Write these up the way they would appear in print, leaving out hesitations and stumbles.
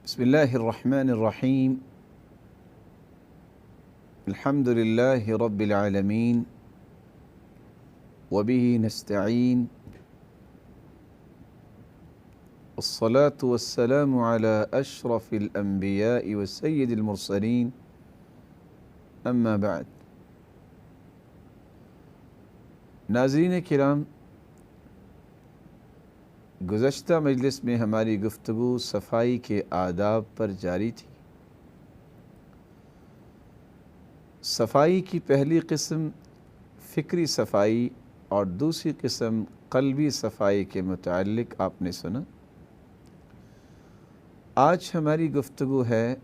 بسم الله الرحمن الرحيم. الحمد لله رب العالمين وبه نستعين، والصلاة والسلام على أشرف الأنبياء وسيد المرسلين، أما بعد. ناظرین کرام، گزشتہ مجلس میں ہماری گفتگو صفائی کے آداب پر جاری تھی۔ صفائی کی پہلی قسم فکری صفائی اور دوسری قسم قلبی صفائی کے متعلق آپ نے سنا۔ آج ہماری گفتگو ہے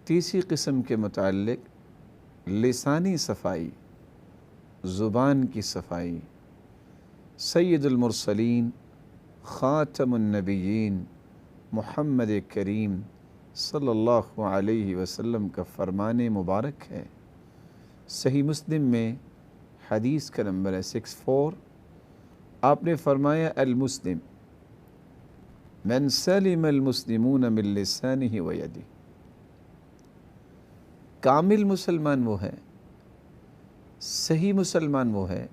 تیسری قسم کے متعلق، لسانی صفائی، زبان کی صفائی۔ سید المرسلین، خاتم النبیین، محمد کریم صلی اللہ علیہ وسلم کا فرمان مبارک ہے، صحیح مسلم میں حدیث کا نمبر ہے 64۔ آپ نے فرمایا، المسلم من سلم المسلمون من لسانہ و یدہ۔ کامل مسلمان وہ ہے، صحیح مسلمان وہ ہے،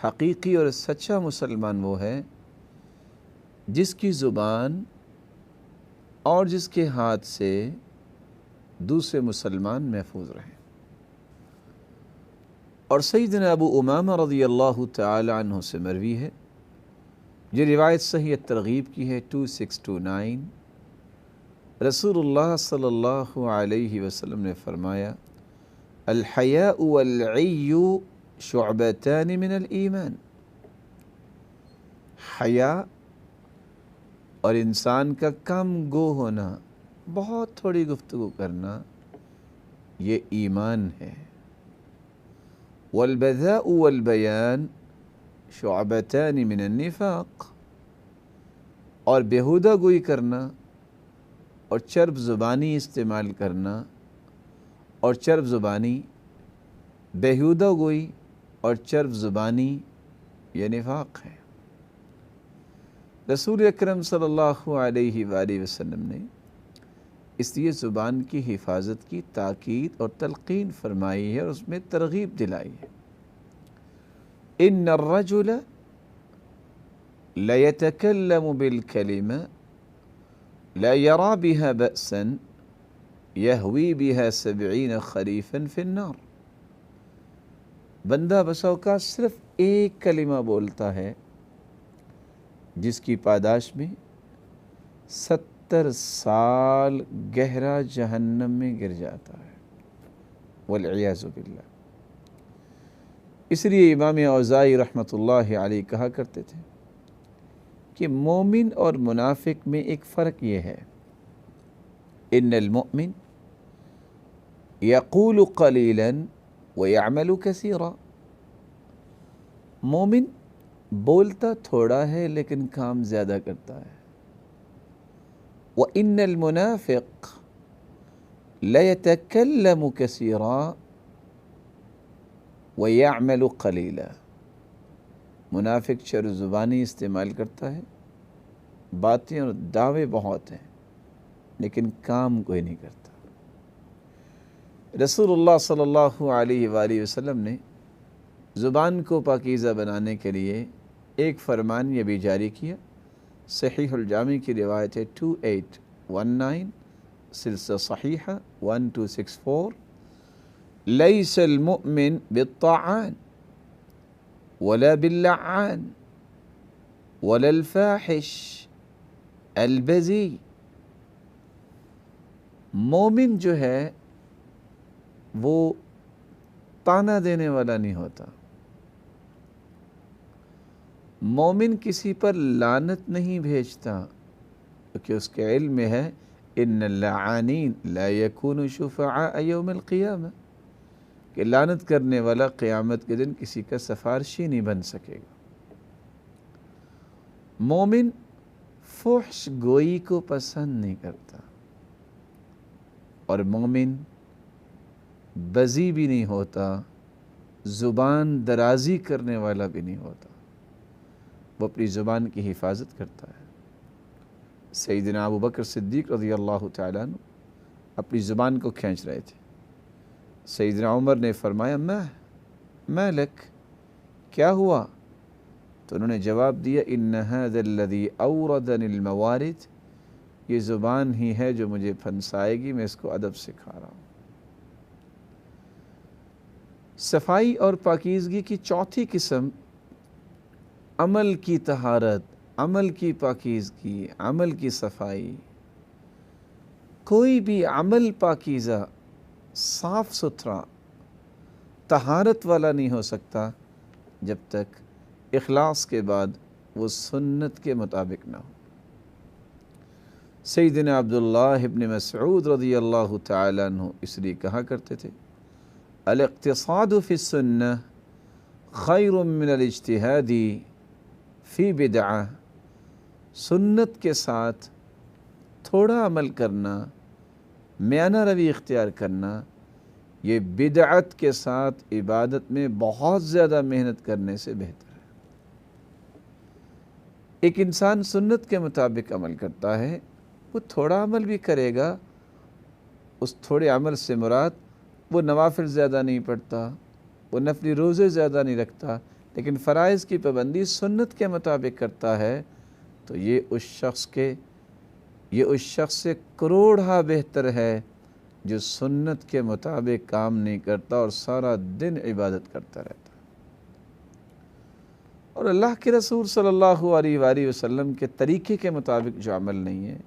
حقیقی اور سچا مسلمان وہ ہے جس کی زبان اور جس کے ہاتھ سے دوسرے مسلمان محفوظ رہیں۔ اور سیدنا ابو امامہ رضی اللہ تعالی عنہ سے مروی ہے، یہ روایت صحیح ترغیب کی ہے 2629۔ رسول اللہ صلی اللہ علیہ وسلم نے فرمایا، الحیاء والعی شعبتان من الایمان۔ حیا اور انسان کا کم گو ہونا، بہت تھوڑی گفتگو کرنا، یہ ایمان ہے۔ والبذاء والبیان شعبتان من النفاق۔ اور بیہودہ گوئی کرنا اور چرب زبانی استعمال کرنا، اور چرب زبانی، بیہودہ گوئی اور چرب زبانی، یہ نفاق ہے۔ رسول اکرم صلی اللہ علیہ وآلہ وسلم نے اس لیے زبان کی حفاظت کی تاکید اور تلقین فرمائی ہے اور اس میں ترغیب دلائی ہے۔ ان الرجل لیتکلم بالکلمہ لا یرا بها بأسا یہوی بها 70 خریفا فی النار۔ بندہ بسا اوقات صرف ایک کلمہ بولتا ہے جس کی پاداش میں 70 سال گہرا جہنم میں گر جاتا ہے، والعیاذ باللہ۔ اس لیے امام اوزاعی رحمۃ اللہ علیہ کہا کرتے تھے کہ مومن اور منافق میں ایک فرق یہ ہے، ان المؤمن یقول قلیلا ویعمل کثیرا۔ مومن بولتا تھوڑا ہے لیکن کام زیادہ کرتا ہے۔ وَإِنَّ الْمُنَافِقَ لَيَتَكَلَّمُ كَثِيرًا وَيَعْمَلُ قَلِيلًا۔ منافق چرب زبانی استعمال کرتا ہے، باتیں اور دعوے بہت ہیں لیکن کام کوئی نہیں کرتا۔ رسول اللہ صلی اللہ علیہ وآلہ وسلم نے زبان کو پاکیزہ بنانے کے لیے ایک فرمان یہ بھی جاری کیا۔ صحیح الجامع کی روایت ہے 2819، سلسلہ صحیحہ 1264۔ لیس المؤمن بالطاعان ولا باللعان ولا الفاحش البذی۔ مومن جو ہے وہ طعنہ دینے والا نہیں ہوتا، مومن کسی پر لعنت نہیں بھیجتا، کیونکہ اس کے علم میں ہے ان اللعانین لا یکون شفعاء یوم القیامہ، کہ لعنت کرنے والا قیامت کے دن کسی کا سفارشی نہیں بن سکے گا۔ مومن فحش گوئی کو پسند نہیں کرتا، اور مومن بذی بھی نہیں ہوتا، زبان درازی کرنے والا بھی نہیں ہوتا، وہ اپنی زبان کی حفاظت کرتا ہے۔ سیدنا ابو بکر صدیق رضی اللہ تعالیٰ عنہ اپنی زبان کو کھینچ رہے تھے۔ سیدنا عمر نے فرمایا ما لک، کیا ہوا؟ تو انہوں نے جواب دیا ان ھذا الذی اوردنی الموارد، یہ زبان ہی ہے جو مجھے پھنسائے گی، میں اس کو ادب سکھا رہا ہوں۔ صفائی اور پاکیزگی کی چوتھی قسم عمل کی طہارت، عمل کی پاکیزگی، عمل کی صفائی۔ کوئی بھی عمل پاکیزہ، صاف ستھرا، طہارت والا نہیں ہو سکتا جب تک اخلاص کے بعد وہ سنت کے مطابق نہ ہو۔ سیدنا عبداللہ ابن مسعود رضی اللہ تعالیٰ عنہ اس لیے کہا کرتے تھے الاقتصاد فی السنہ خیر من الاجتہاد فی بدعہ، سنت کے ساتھ تھوڑا عمل کرنا، میانہ روی اختیار کرنا، یہ بدعت کے ساتھ عبادت میں بہت زیادہ محنت کرنے سے بہتر ہے۔ ایک انسان سنت کے مطابق عمل کرتا ہے، وہ تھوڑا عمل بھی کرے گا، اس تھوڑے عمل سے مراد وہ نوافل زیادہ نہیں پڑھتا، وہ نفلی روزے زیادہ نہیں رکھتا، لیکن فرائض کی پابندی سنت کے مطابق کرتا ہے، تو یہ اس شخص سے کروڑہا بہتر ہے جو سنت کے مطابق کام نہیں کرتا اور سارا دن عبادت کرتا رہتا۔ اور اللہ کے رسول صلی اللہ علیہ وآلہ وسلم کے طریقے کے مطابق جو عمل نہیں ہے،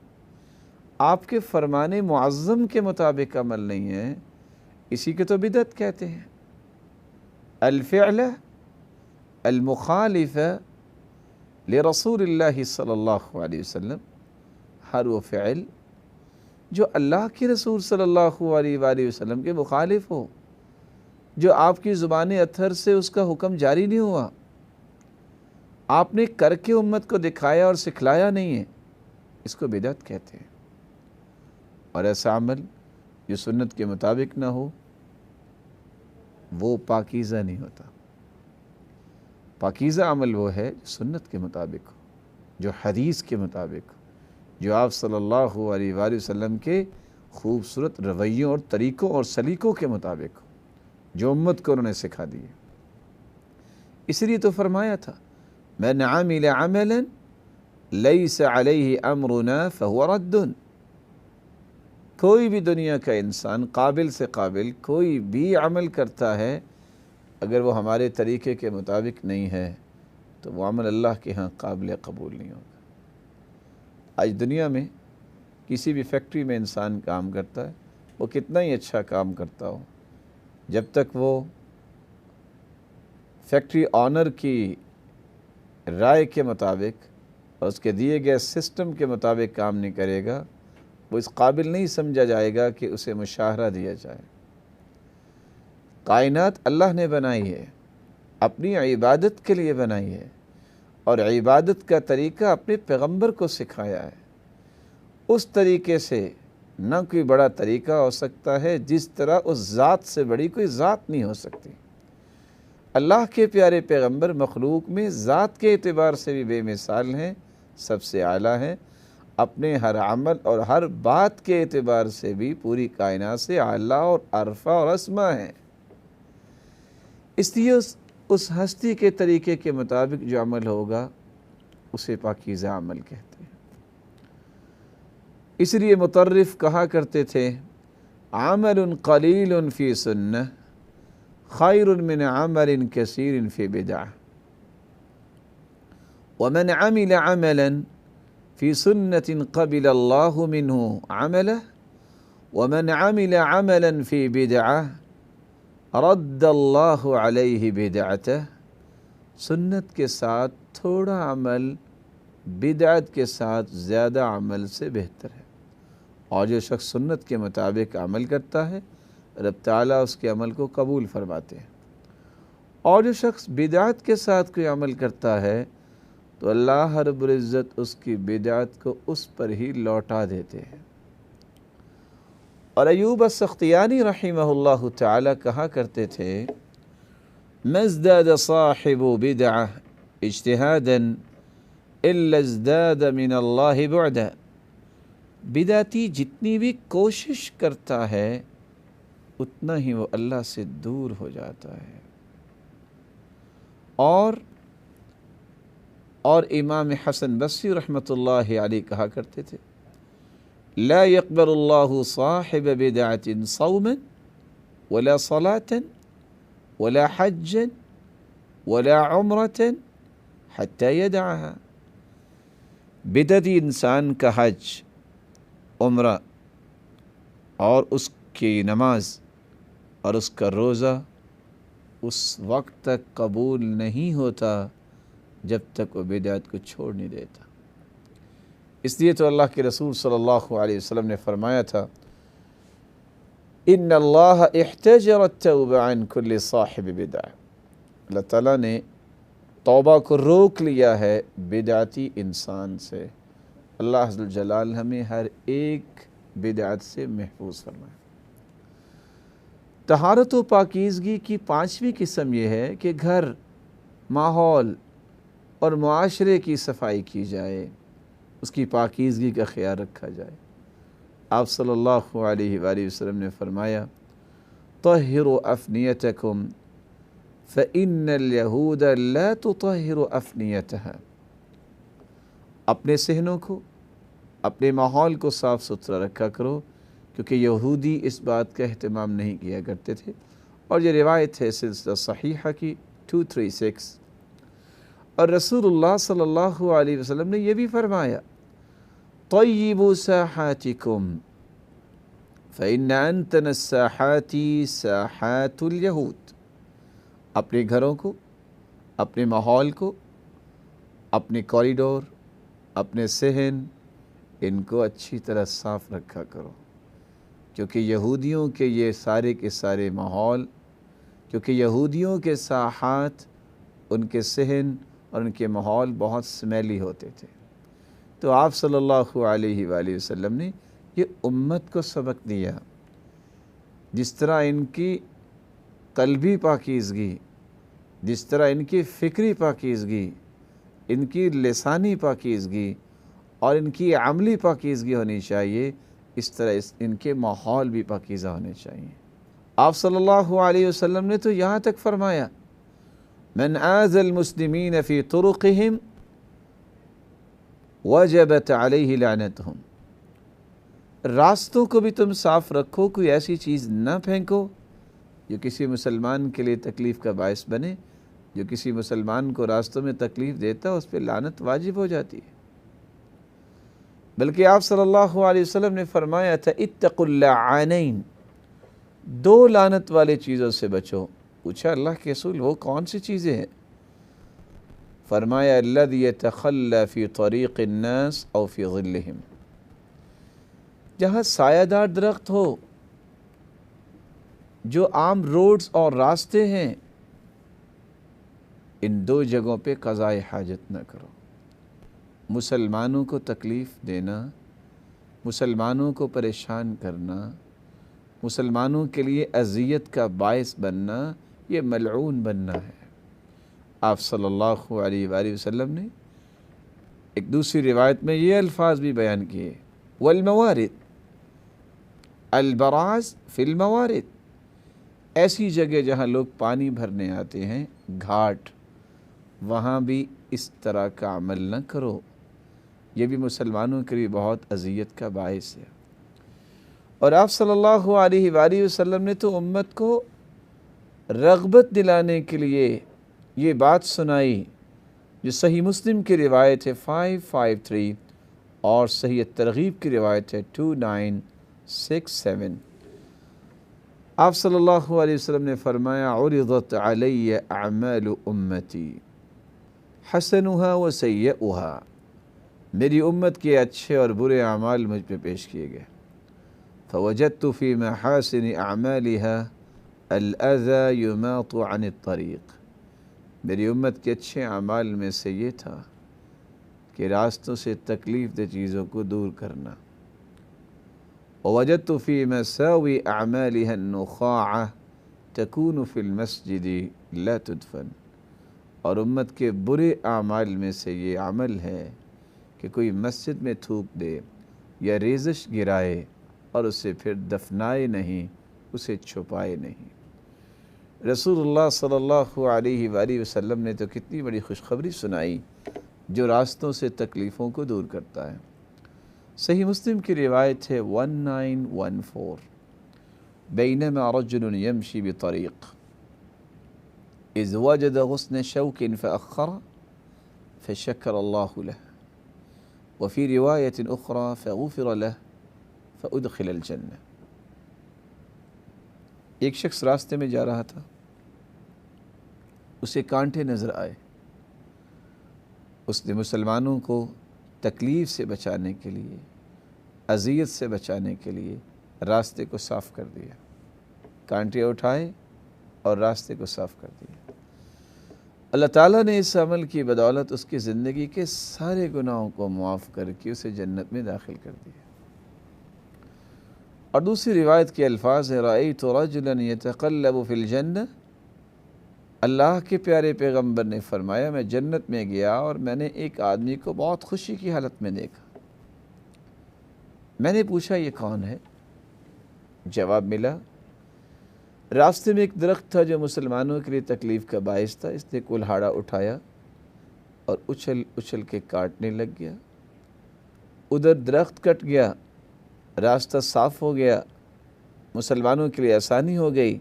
آپ کے فرمان معظم کے مطابق عمل نہیں ہے، اسی کے تو بدعت کہتے ہیں۔ الفعل المخالف لرسول اللہ صلی اللہ علیہ وسلم، ہر وہ فعل جو اللہ کے رسول صلی اللہ علیہ وآلہ وسلم کے مخالف ہو، جو آپ کی زبان اطہر سے اس کا حکم جاری نہیں ہوا، آپ نے کر کے امت کو دکھایا اور سکھلایا نہیں ہے، اس کو بدعت کہتے ہیں۔ اور ایسا عمل جو سنت کے مطابق نہ ہو وہ پاکیزہ نہیں ہوتا۔ پاکیزہ عمل وہ ہے جو سنت کے مطابق ہو، جو حدیث کے مطابق ہو، جو آپ صلی اللہ علیہ وآلہ وسلم کے خوبصورت رویوں اور طریقوں اور سلیقوں کے مطابق ہو، جو امت کو انہوں نے سکھا دیے۔ اس لیے تو فرمایا تھا من عمل عملا لیس علیہ امرنا فہو رد، کوئی بھی دنیا کا انسان قابل سے قابل کوئی بھی عمل کرتا ہے، اگر وہ ہمارے طریقے کے مطابق نہیں ہے تو وہ عمل اللہ کے ہاں قابل قبول نہیں ہوگا۔ آج دنیا میں کسی بھی فیکٹری میں انسان کام کرتا ہے، وہ کتنا ہی اچھا کام کرتا ہو، جب تک وہ فیکٹری آنر کی رائے کے مطابق اور اس کے دیے گئے سسٹم کے مطابق کام نہیں کرے گا، وہ اس قابل نہیں سمجھا جائے گا کہ اسے مشاہرہ دیا جائے۔ کائنات اللہ نے بنائی ہے، اپنی عبادت کے لیے بنائی ہے، اور عبادت کا طریقہ اپنے پیغمبر کو سکھایا ہے۔ اس طریقے سے نہ کوئی بڑا طریقہ ہو سکتا ہے، جس طرح اس ذات سے بڑی کوئی ذات نہیں ہو سکتی۔ اللہ کے پیارے پیغمبر مخلوق میں ذات کے اعتبار سے بھی بے مثال ہیں، سب سے اعلیٰ ہیں، اپنے ہر عمل اور ہر بات کے اعتبار سے بھی پوری کائنات سے اعلیٰ اور ارفع اور اسما ہیں۔ اس لیے اس ہستی کے طریقے کے مطابق جو عمل ہوگا اسے پاکیزہ عمل کہتے ہیں۔ اس لیے مطرف کہا کرتے تھے عمل قلیل فی سنہ خیر من عمل کثیر فی بدعہ، ومن عمل عملا فی سنة قبل اللہ منہ عملہ، ومن عمل عملا فی بدعہ رد اللہ علیہ بدعتہ۔ سنت کے ساتھ تھوڑا عمل بدعت کے ساتھ زیادہ عمل سے بہتر ہے، اور جو شخص سنت کے مطابق عمل کرتا ہے رب تعالیٰ اس کے عمل کو قبول فرماتے ہیں، اور جو شخص بدعت کے ساتھ کوئی عمل کرتا ہے تو اللہ رب العزت اس کی بدعت کو اس پر ہی لوٹا دیتے ہیں۔ اور ایوب السختیانی رحمہ اللہ تعالی کہا کرتے تھے ما ازداد صاحب بدعہ اجتہادا الا ازداد من اللہ بعدا، بدعتی جتنی بھی کوشش کرتا ہے اتنا ہی وہ اللہ سے دور ہو جاتا ہے۔ اور امام حسن بصری رحمۃ اللہ علیہ کہا کرتے تھے لا يقبل اللہ صاحب بدعت صوما ولا صلاة ولا حجا ولا عمرة حتى يدعها۔ بدعتی انسان کا حج، عمرہ اور اس کی نماز اور اس کا روزہ اس وقت تک قبول نہیں ہوتا جب تک وہ بدعت کو چھوڑ نہیں دیتا۔ اس لیے تو اللہ کے رسول صلی اللہ علیہ وسلم نے فرمایا تھا ان اللہ احتجر التوبہ عن کل صاحب بدعہ، اللہ تعالیٰ نے توبہ کو روک لیا ہے بدعتی انسان سے۔ اللہ عز و جلال ہمیں ہر ایک بدعت سے محفوظ فرمائے۔ طہارت و پاکیزگی کی پانچویں قسم یہ ہے کہ گھر، ماحول اور معاشرے کی صفائی کی جائے، اس کی پاکیزگی کا خیال رکھا جائے۔ آپ صلی اللہ علیہ وآلہ وسلم نے فرمایا طہروا افنیتکم فإن اليہود لا تطہر افنیتها، اپنے صحنوں کو، اپنے ماحول کو صاف ستھرا رکھا کرو، کیونکہ یہودی اس بات کا اہتمام نہیں کیا کرتے تھے۔ اور یہ روایت ہے سلسلہ صحیحہ کی 236۔ اور رسول اللہ صلی اللہ علیہ وسلم نے یہ بھی فرمایا طیبوا ساحاتکم فإن أنتن الساحات ساحات اليہود، اپنے گھروں کو، اپنے ماحول کو، اپنے کوریڈور، اپنے صحن، ان کو اچھی طرح صاف رکھا کرو، کیونکہ یہودیوں کے یہ سارے کے سارے ماحول، کیونکہ یہودیوں کے ساحات، ان کے صحن اور ان کے ماحول بہت سمیلی ہوتے تھے۔ تو آپ صلی اللہ علیہ وآلہ وسلم نے یہ امت کو سبق دیا، جس طرح ان کی قلبی پاکیزگی، جس طرح ان کی فکری پاکیزگی، ان کی لسانی پاکیزگی اور ان کی عملی پاکیزگی ہونی چاہیے، اس طرح ان کے ماحول بھی پاکیزہ ہونے چاہیے۔ آپ صلی اللہ علیہ وسلم نے تو یہاں تک فرمایا من آذى المسلمین فی طرقهم وجبت علیہ لعنتہم، راستوں کو بھی تم صاف رکھو، کوئی ایسی چیز نہ پھینکو جو کسی مسلمان کے لیے تکلیف کا باعث بنے۔ جو کسی مسلمان کو راستوں میں تکلیف دیتا ہے اس پہ لعنت واجب ہو جاتی ہے۔ بلکہ آپ صلی اللہ علیہ وسلم نے فرمایا تھا اتقوا اللعانین، دو لعنت والے چیزوں سے بچو۔ پوچھا اللہ کے رسول وہ کون سی چیزیں ہیں؟ فرمایا الذی یتخلی فی طریق الناس او فی ظلہم، جہاں سایہ دار درخت ہو، جو عام روڈز اور راستے ہیں، ان دو جگہوں پہ قضاء حاجت نہ کرو۔ مسلمانوں کو تکلیف دینا، مسلمانوں کو پریشان کرنا، مسلمانوں کے لیے اذیت کا باعث بننا، یہ ملعون بننا ہے۔ آپ صلی اللہ علیہ وآلہ وسلم نے ایک دوسری روایت میں یہ الفاظ بھی بیان کیے والموارد، البراز فی الموارد، ایسی جگہ جہاں لوگ پانی بھرنے آتے ہیں، گھاٹ، وہاں بھی اس طرح کا عمل نہ کرو، یہ بھی مسلمانوں کے لیے بہت اذیت کا باعث ہے۔ اور آپ صلی اللہ علیہ وآلہ وسلم نے تو امت کو رغبت دلانے کے لیے یہ بات سنائی جو صحیح مسلم کی روایت ہے 553 اور صحیح ترغیب کی روایت ہے 2967۔ آپ صلی اللہ علیہ وسلم نے فرمایا عرضت علی اعمال امتی حسنها وسیئها، میری امت کے اچھے اور برے اعمال مجھ پہ پیش کیے گئے۔ فوجدت فی محاسن اعمالها الاذى یماط عن الطریق، میری امت کے اچھے اعمال میں سے یہ تھا کہ راستوں سے تکلیف دہ چیزوں کو دور کرنا۔ ووجدت فی مساوی اعمالها النخاعة تکون فی المسجد لا تدفن، اور امت کے برے اعمال میں سے یہ عمل ہے کہ کوئی مسجد میں تھوک دے یا ریزش گرائے اور اسے پھر دفنائے نہیں، اسے چھپائے نہیں۔ رسول اللہ صلی اللہ علیہ وآلہ وسلم نے تو کتنی بڑی خوشخبری سنائی جو راستوں سے تکلیفوں کو دور کرتا ہے۔ صحیح مسلم کی روایت ہے 1914، بینما رجل یمشی بطریق اذ وجد غصن شوک فأخر فشکر اللہ له وفی روایت اخرى فغفر له فأدخل الجنہ۔ ایک شخص راستے میں جا رہا تھا، اسے کانٹے نظر آئے، اس نے مسلمانوں کو تکلیف سے بچانے کے لیے، اذیت سے بچانے کے لیے راستے کو صاف کر دیا، کانٹے اٹھائے اور راستے کو صاف کر دیا۔ اللہ تعالیٰ نے اس عمل کی بدولت اس کی زندگی کے سارے گناہوں کو معاف کر کے اسے جنت میں داخل کر دیا۔ اور دوسری روایت کے الفاظ ہیں رأیت رجلا یتقلب فی الجنہ، اللہ کے پیارے پیغمبر نے فرمایا میں جنت میں گیا اور میں نے ایک آدمی کو بہت خوشی کی حالت میں دیکھا۔ میں نے پوچھا یہ کون ہے؟ جواب ملا راستے میں ایک درخت تھا جو مسلمانوں کے لیے تکلیف کا باعث تھا، اس نے کلہاڑا اٹھایا اور اچھل اچھل کے کاٹنے لگ گیا، ادھر درخت کٹ گیا، راستہ صاف ہو گیا، مسلمانوں کے لیے آسانی ہو گئی۔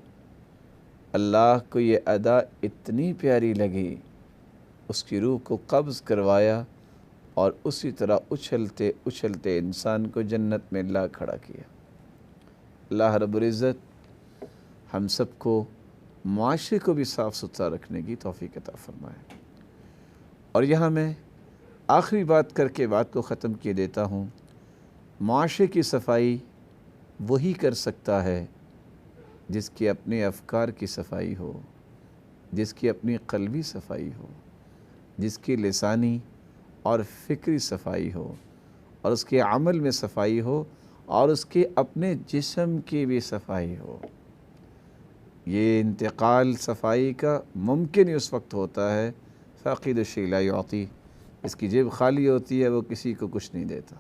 اللہ کو یہ ادا اتنی پیاری لگی، اس کی روح کو قبض کروایا اور اسی طرح اچھلتے اچھلتے انسان کو جنت میں لا کھڑا کیا۔ اللہ رب العزت ہم سب کو معاشرے کو بھی صاف ستھرا رکھنے کی توفیق عطا فرمائے۔ اور یہاں میں آخری بات کر کے بات کو ختم کیے دیتا ہوں، معاشرے کی صفائی وہی کر سکتا ہے جس کی اپنے افکار کی صفائی ہو، جس کی اپنی قلبی صفائی ہو، جس کی لسانی اور فکری صفائی ہو، اور اس کے عمل میں صفائی ہو، اور اس کے اپنے جسم کی بھی صفائی ہو۔ یہ انتقال صفائی کا ممکن ہی اس وقت ہوتا ہے فاقد الشیء لا یعطی، اس کی جیب خالی ہوتی ہے، وہ کسی کو کچھ نہیں دیتا،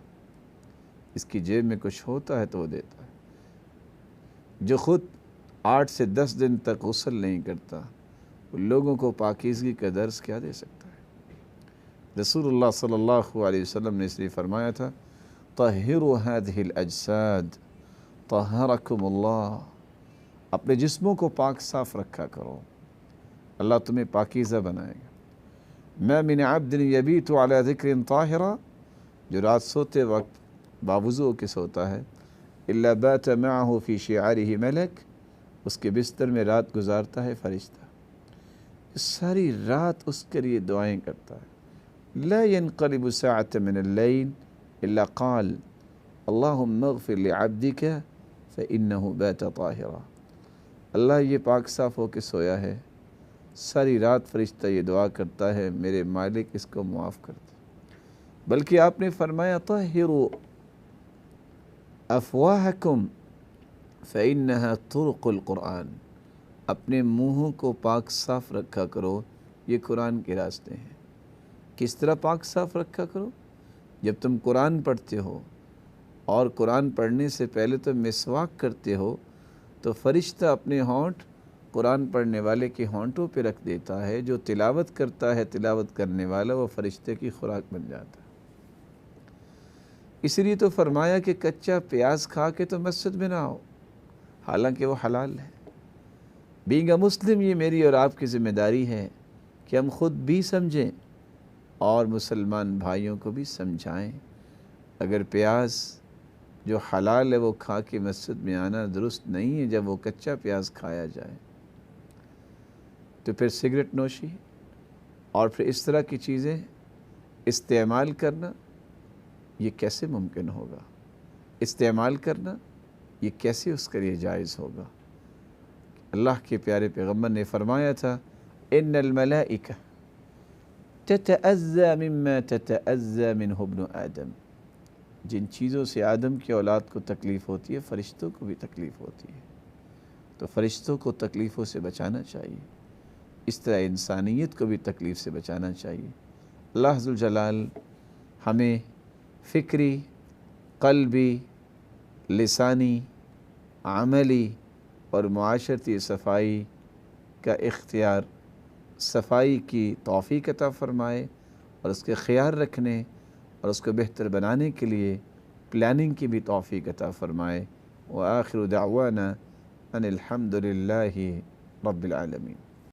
اس کی جیب میں کچھ ہوتا ہے تو وہ دیتا ہے۔ جو خود 8 سے 10 دن تک غسل نہیں کرتا، وہ لوگوں کو پاکیزگی کا درس کیا دے سکتا ہے؟ رسول اللہ صلی اللہ علیہ وسلم نے اس لیے فرمایا تھا طہروا هذه الاجساد طہرکم اللہ، اپنے جسموں کو پاک صاف رکھا کرو، اللہ تمہیں پاکیزہ بنائے گا۔ ما من عبد یبیت علی ذکر طاہرہ، جو رات سوتے وقت باوضو کے سوتا ہے، الا بات معه فی شعارہ ملک، اس کے بستر میں رات گزارتا ہے فرشتہ، ساری رات اس کے لیے دعائیں کرتا ہے۔ لا ينقلب ساعة من اللیل الا قال اللہم اغفر لعبدک فإنہ بات طاہرہ، اللہ یہ پاک صاف ہو کے سویا ہے، ساری رات فرشتہ یہ دعا کرتا ہے میرے مالک اس کو معاف کر دے۔ بلکہ آپ نے فرمایا طہروا افواہکم فإنہا طرق القرآن، اپنے منہوں کو پاک صاف رکھا کرو، یہ قرآن کے راستے ہیں۔ کس طرح پاک صاف رکھا کرو؟ جب تم قرآن پڑھتے ہو اور قرآن پڑھنے سے پہلے تم مسواک کرتے ہو تو فرشتہ اپنے ہونٹ قرآن پڑھنے والے کے ہونٹوں پہ رکھ دیتا ہے، جو تلاوت کرتا ہے تلاوت کرنے والا وہ فرشتے کی خوراک بن جاتا ہے۔ اس لیے تو فرمایا کہ کچا پیاز کھا کے تو مسجد میں نہ آؤ، حالانکہ وہ حلال ہے۔ بینگ اے مسلم یہ میری اور آپ کی ذمہ داری ہے کہ ہم خود بھی سمجھیں اور مسلمان بھائیوں کو بھی سمجھائیں۔ اگر پیاز جو حلال ہے وہ کھا کے مسجد میں آنا درست نہیں ہے، جب وہ کچا پیاز کھایا جائے تو پھر سگریٹ نوشی اور پھر اس طرح کی چیزیں استعمال کرنا یہ کیسے ممکن ہوگا؟ استعمال کرنا یہ کیسے اس کے لیے جائز ہوگا؟ اللہ کے پیارے پیغمبر نے فرمایا تھا ان الملائکہ تتأذى مما تتأذى منه ابن آدم، جن چیزوں سے آدم کی اولاد کو تکلیف ہوتی ہے فرشتوں کو بھی تکلیف ہوتی ہے، تو فرشتوں کو تکلیفوں سے بچانا چاہیے، اس طرح انسانیت کو بھی تکلیف سے بچانا چاہیے۔ اللہ ذوالجلال ہمیں فکری قلبی، لسانی، عملی اور معاشرتی صفائی کا اختیار، صفائی کی توفیق عطا فرمائے اور اس کے خیال رکھنے اور اس کو بہتر بنانے کے لیے پلاننگ کی بھی توفیق عطا فرمائے۔ وآخر دعوانا ان الحمد للہ رب العالمین۔